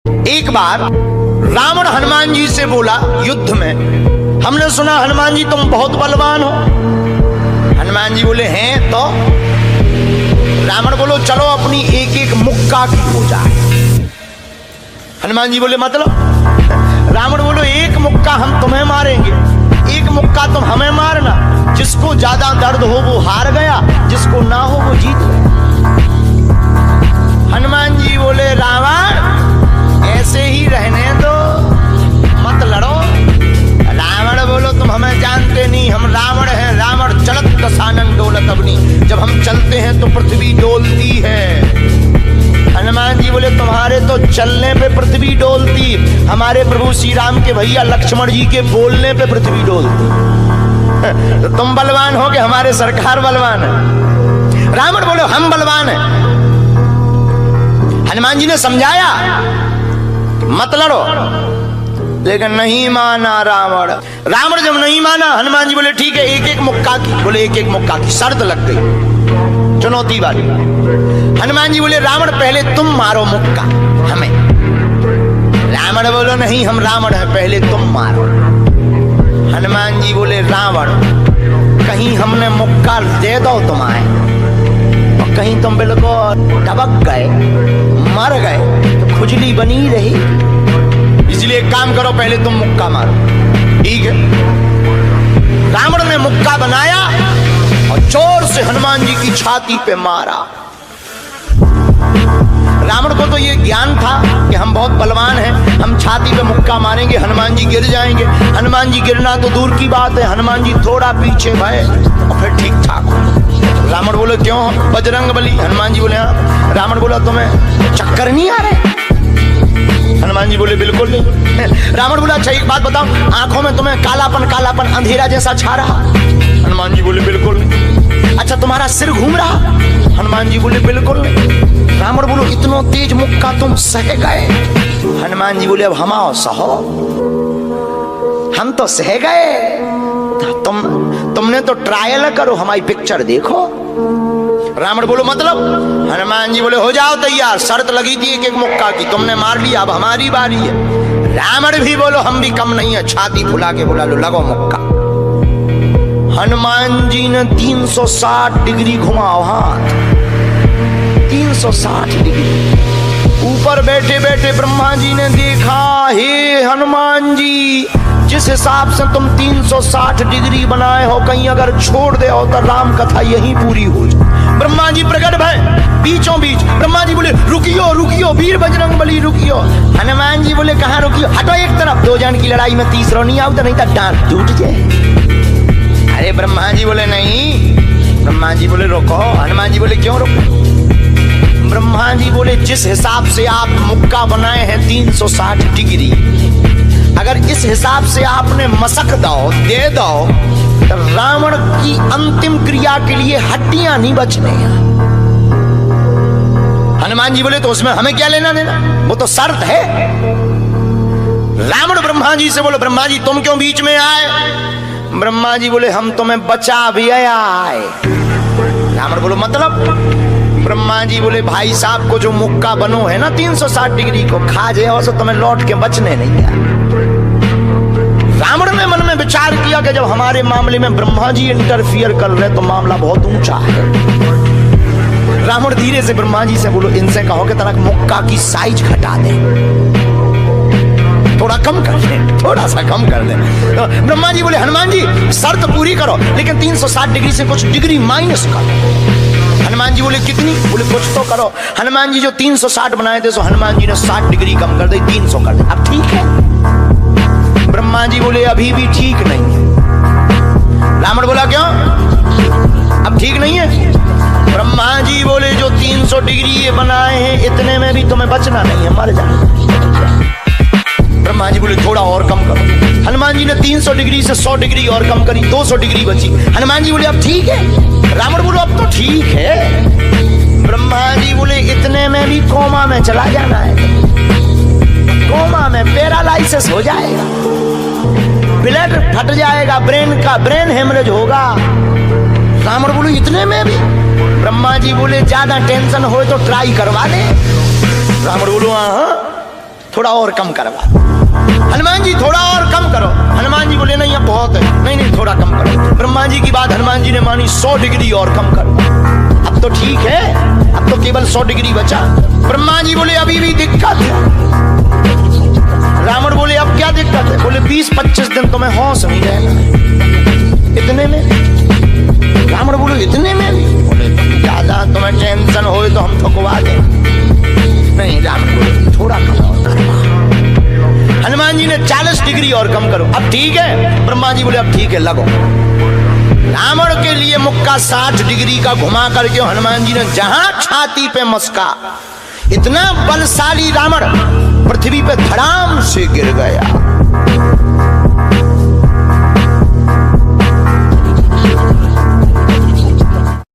एक बार रावण हनुमान जी से बोला युद्ध में, हमने सुना हनुमान जी तुम बहुत बलवान हो। हनुमान जी बोले हैं तो। रावण बोलो चलो अपनी एक एक मुक्का की हो जाए। हनुमान जी बोले मतलब? रावण बोलो एक मुक्का हम तुम्हें मारेंगे, एक मुक्का तुम हमें मारना। जिसको ज्यादा दर्द हो वो हार गया, जिसको ना हो वो जीत गया। हनुमान जी बोले रावण ऐसे ही रहने दो, मत लड़ो। रावण बोलो तुम हमें जानते नहीं, हम रावण हैं। रावण चलत दसानन डोलत अग्नि, जब हम चलते हैं तो पृथ्वी डोलती है। हनुमान जी बोले तुम्हारे तो चलने पे पृथ्वी डोलती, हमारे प्रभु श्री राम के भैया लक्ष्मण जी के बोलने पे पृथ्वी डोलती। तो तुम बलवान हो कि हमारे सरकार बलवान है? रावण बोले हम बलवान हैं। हनुमान जी ने समझाया मत लड़ो, लेकिन नहीं माना रावण। रावण जब नहीं माना, हनुमान जी बोले ठीक है एक एक मुक्का की। बोले एक एक मुक्का की, शर्त लग गई, चुनौती वाली। हनुमान जी बोले रावण पहले तुम मारो मुक्का हमें। रावण बोलो नहीं हम रावण हैं, पहले तुम मारो। हनुमान जी बोले रावण कहीं हमने मुक्का दे दो तुम्हारे और कहीं तुम बिल्कुल टबक गए, मर गए तो खुजली बनी रही, इसलिए एक काम करो पहले तुम मुक्का मारो। ठीक है। रावण ने मुक्का बनाया और जोर से हनुमान जी की छाती पे मारा। रावण को तो ये ज्ञान था कि हम बहुत बलवान हैं, हम छाती पे मुक्का मारेंगे हनुमान जी गिर जाएंगे। हनुमान जी गिरना तो दूर की बात है, हनुमान जी थोड़ा पीछे भय और फिर ठीक ठाक हो। रावण बोले क्यों बजरंग बली? हनुमान जी बोले हाँ। रावण बोला तुम्हें चक्कर नहीं आ रहे? हनुमान जी बोले बिल्कुल नहीं। रावण बोला अच्छा एक बात बताओ, आंखों में तुम्हें कालापन कालापन अंधेरा जैसा छा रहा? हनुमान जी बोले बिल्कुल नहीं। अच्छा तुम्हारा सिर घूम रहा? हनुमान जी बोले बिल्कुल नहीं। रावण बोलो इतना तेज मुक्का तुम सह गए? हनुमान जी बोले अब हम आओ सहो, हम तो सह गए, तुमने तो ट्रायल करो, हमारी पिक्चर देखो। रावण बोलो मतलब? हनुमान जी बोले हो जाओ तैयार, शर्त लगी थी एक एक मुक्का की, तुमने मार लिया, अब हमारी बारी है। रावण भी बोलो हम भी कम नहीं है, छाती फुला के बोला लो लगो मुक्का। हनुमान जी ने 360 डिग्री घुमाओ हाथ, 360 डिग्री। ऊपर बैठे बैठे ब्रह्मा जी ने देखा, हे हनुमान जी जिस हिसाब से तुम 360 डिग्री बनाए हो, कहीं अगर छोड़ दे हो तो राम कथा यहीं पूरी हो जाए। ब्रह्मा जी प्रकट भय बीचों बीच। ब्रह्मा जी बोले रुकियो रुकियो वीर बजरंग बली रुकियो। हनुमान जी बोले कहाँ रुकियो, हटो एक तरफ, दो जन की लड़ाई में तीसरा नहीं आओ, नहीं तो डांट टूट जाए। अरे ब्रह्मा जी बोले नहीं। ब्रह्मा जी बोले रोको। हनुमान जी बोले क्यों रोको? ब्रह्मा जी बोले जिस हिसाब से आप मुक्का बनाए हैं 360 डिग्री, अगर इस हिसाब से आपने मसक दो दे दो तो रावण की अंतिम क्रिया के लिए हड्डियां नहीं बचने। हनुमान जी बोले तो उसमें हमें क्या लेना देना, वो तो शर्त है। रावण ब्रह्मा जी से बोले ब्रह्मा जी तुम क्यों बीच में आए? ब्रह्मा जी बोले हम तुम्हें बचा भी आए। रावण बोलो मतलब? ब्रह्मा जी बोले भाई साहब को जो मुक्का बनो है ना 360 डिग्री को, खा जाओ तो तुम्हें लौट के बचने नहीं है। रावण ने मन में विचार किया कि जब हमारे मामले में ब्रह्मा जी इंटरफियर कर रहे तो मामला बहुत ऊंचा है। रावण धीरे से ब्रह्मा जी से बोलो इनसे कहो कि तनक मुक्का की साइज घटा दे, थोड़ा कम कर दे, थोड़ा सा कम कर दे। तो ब्रह्मा जी बोले हनुमान जी शर्त पूरी करो, लेकिन 360 डिग्री से कुछ डिग्री माइनस करो। हनुमान जी बोले कितनी? बोले कुछ तो करो। हनुमान जी जो 360 बनाए थे सो हनुमान जी ने 60 डिग्री कम कर दी, 300 कर दे। अब ठीक है? ब्रह्मा जी बोले अभी भी ठीक नहीं है। रावण बोला क्यों अब ठीक नहीं है? ब्रह्मा जी बोले जो 300 डिग्री ये बनाए हैं इतने में भी तुम्हें बचना नहीं है, मर जाना। ब्रह्मा जी बोले थोड़ा और कम करो। हनुमान जी ने 300 डिग्री से 100 डिग्री और कम करी, 200 डिग्री बची। हनुमान जी बोले अब ठीक है? रावण बोलो अब तो ठीक है। ब्रह्मा जी बोले इतने में भी कोमा में चला जाना है, कोमा में पैरालाइसिस हो जाएगा, ब्लड फट जाएगा, ब्रेन हेमरेज होगा। रावण बोलो इतने में भी? ब्रह्मा जी बोले ज्यादा टेंशन हो तो ट्राई करवा ले। रावण बोलो हाँ थोड़ा और कम करवा। हनुमान जी थोड़ा और कम करो। हनुमान जी बोले नहीं अब बहुत है, नहीं नहीं थोड़ा कम करो। ब्रह्मा जी की बात हनुमान जी ने मानी, 100 डिग्री और कम करो। अब तो ठीक है, अब तो केवल 100 डिग्री बचा। ब्रह्मा जी बोले अभी भी दिक्कत है। रावण बोले अब क्या दिक्कत है? बोले 20-25 दिन तो मैं होश नहीं रहना। इतने में? रावण बोले इतने में? बोले ज्यादा तुम्हें टेंशन हो तो हम ठुकवा दें। नहीं, रावण बोले थोड़ा कम और करो। हनुमान जी ने 40 डिग्री और कम करो। अब ठीक है? ब्रह्मा जी बोले अब ठीक है लगो। रावण के लिए मुक्का 60 डिग्री का घुमा करके हनुमान जी ने जहां छाती पे मस्का, इतना बलशाली रावण पृथ्वी पे धड़ाम से गिर गया।